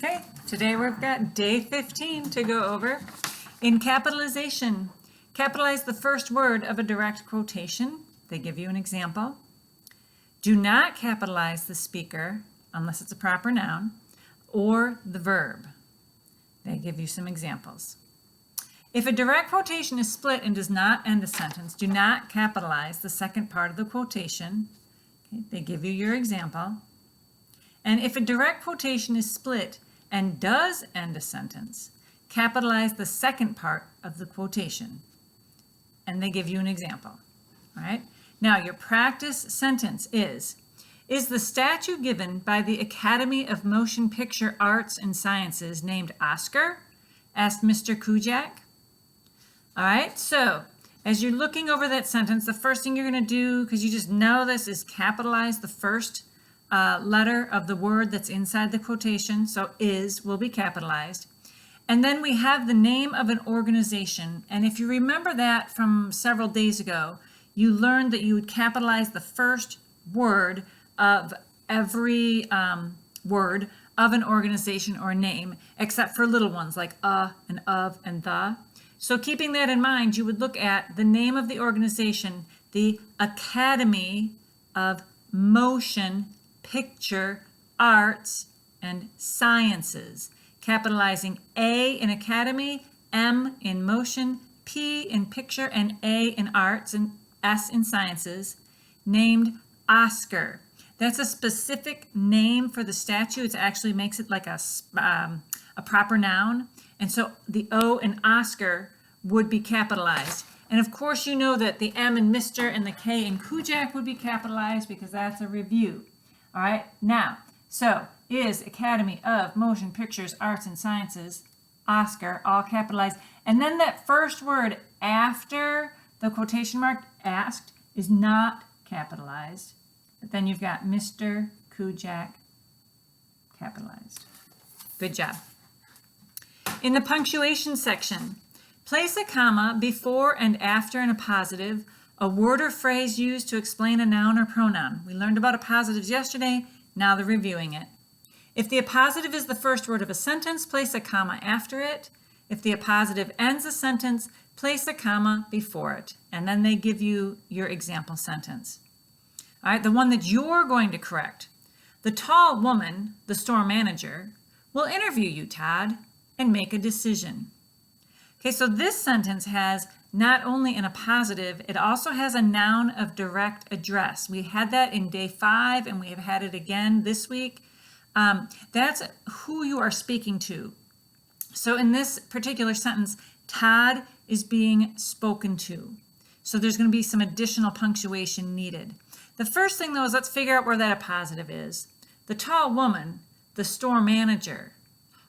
Okay, today we've got day 15 to go over. In capitalization, capitalize the first word of a direct quotation. They give you an example. Do not capitalize the speaker unless it's a proper noun or the verb. They give you some examples. If a direct quotation is split and does not end a sentence, do not capitalize the second part of the quotation. Okay, they give you your example. And if a direct quotation is split and does end a sentence, capitalize the second part of the quotation. And they give you an example. All right? Now, your practice sentence is the statue given by the Academy of Motion Picture Arts and Sciences named Oscar? Asked Mr. Kujak. All right, so as you're looking over that sentence, the first thing you're going to do, because you just know this, is capitalize the first letter of the word that's inside the quotation. So is will be capitalized. And then we have the name of an organization. And if you remember that from several days ago, you learned that you would capitalize the first word of every word of an organization or name, except for little ones like and of and the. So keeping that in mind, you would look at the name of the organization, the Academy of Motion Picture Arts and Sciences, capitalizing A in Academy, M in Motion, P in Picture, and A in Arts, and S in Sciences, named Oscar. That's a specific name for the statue. It actually makes it like a proper noun. And so the O in Oscar would be capitalized. And of course, you know that the M in Mr. and the K in Kujak would be capitalized because that's a review. All right, now, so is Academy of Motion Pictures, Arts and Sciences, Oscar, all capitalized. And then that first word after the quotation mark asked is not capitalized. But then you've got Mr. Kujak capitalized. Good job. In the punctuation section, place a comma before and after in a positive, a word or phrase used to explain a noun or pronoun. We learned about appositives yesterday, now they're reviewing it. If the appositive is the first word of a sentence, place a comma after it. If the appositive ends a sentence, place a comma before it. And then they give you your example sentence. All right, the one that you're going to correct. The tall woman, the store manager, will interview you, Todd, and make a decision. Okay, so this sentence has not only an appositive, it also has a noun of direct address. We had that in day 5, and we have had it again this week. That's who you are speaking to. So in this particular sentence, Todd is being spoken to. So there's going to be some additional punctuation needed. The first thing, though, is let's figure out where that appositive is. The tall woman, the store manager.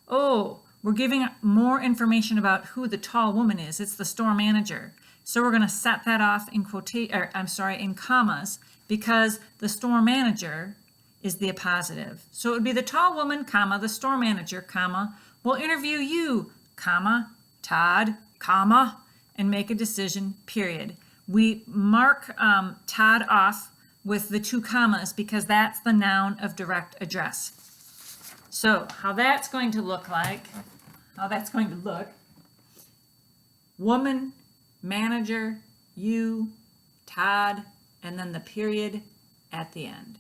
Oh, we're giving more information about who the tall woman is. It's the store manager. So we're going to set that off in in commas, because the store manager is the appositive. So it would be the tall woman, comma, the store manager, comma, will interview you, comma, Todd, comma, and make a decision, period. We mark Todd off with the 2 commas because that's the noun of direct address. So how that's going to look, woman, manager, you, Todd, and then the period at the end.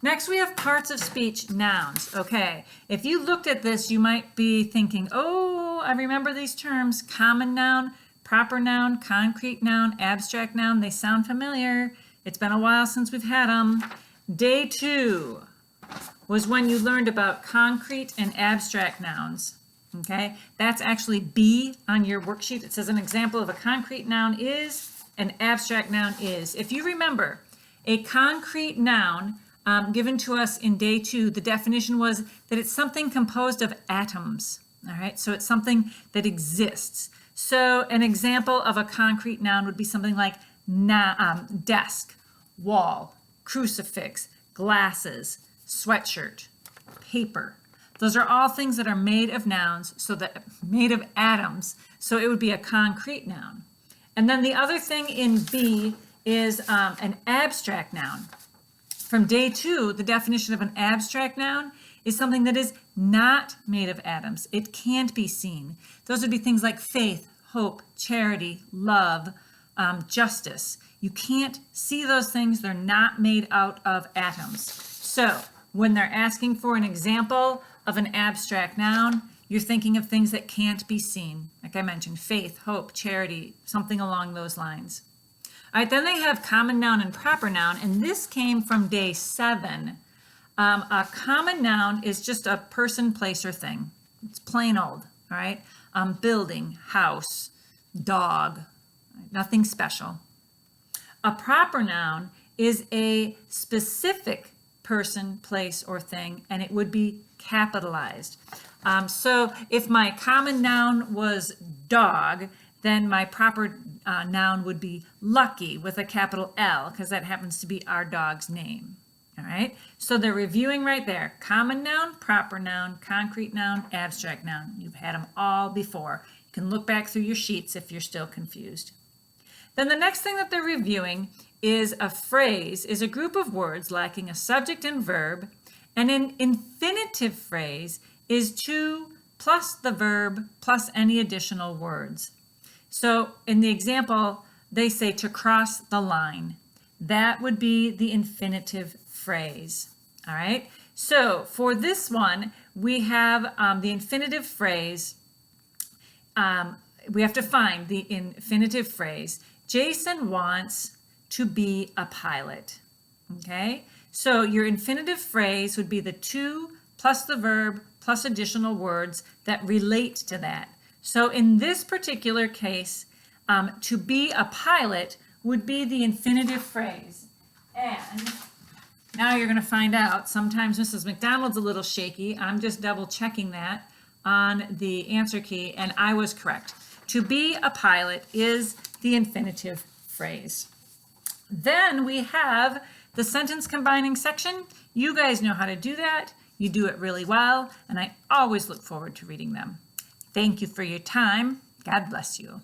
Next, we have parts of speech, nouns. Okay, if you looked at this, you might be thinking, oh, I remember these terms, common noun, proper noun, concrete noun, abstract noun. They sound familiar. It's been a while since we've had them. Day 2 was when you learned about concrete and abstract nouns. Okay, that's actually B on your worksheet. It says an example of a concrete noun is, an abstract noun is. If you remember, a concrete noun given to us in day 2, the definition was that it's something composed of atoms. All right, so it's something that exists. So an example of a concrete noun would be something like desk, wall, crucifix, glasses, sweatshirt, paper. Those are all things that are made of nouns, so that made of atoms. So it would be a concrete noun. And then the other thing in B is an abstract noun. From day 2, the definition of an abstract noun is something that is not made of atoms. It can't be seen. Those would be things like faith, hope, charity, love, justice. You can't see those things. They're not made out of atoms. So when they're asking for an example of an abstract noun, you're thinking of things that can't be seen. Like I mentioned, faith, hope, charity, something along those lines. All right, then they have common noun and proper noun, and this came from day 7. A common noun is just a person, place, or thing. It's plain old, all right? Building, house, dog, nothing special. A proper noun is a specific person, place, or thing, and it would be capitalized. So if my common noun was dog, then my proper noun would be lucky with a capital L, because that happens to be our dog's name. All right, so they're reviewing right there. Common noun, proper noun, concrete noun, abstract noun. You've had them all before. You can look back through your sheets if you're still confused. Then the next thing that they're reviewing is a phrase, is a group of words lacking a subject and verb, and an infinitive phrase is to plus the verb plus any additional words. So in the example, they say to cross the line. That would be the infinitive phrase. All right. So for this one, we have the infinitive phrase. We have to find the infinitive phrase. Jason wants to be a pilot. Okay. So your infinitive phrase would be the to plus the verb plus additional words that relate to that. So in this particular case, to be a pilot would be the infinitive phrase. And now you're going to find out, sometimes Mrs. McDonald's a little shaky. I'm just double checking that on the answer key, and I was correct. To be a pilot is the infinitive phrase. Then we have the sentence combining section. You guys know how to do that. You do it really well, and I always look forward to reading them. Thank you for your time. God bless you.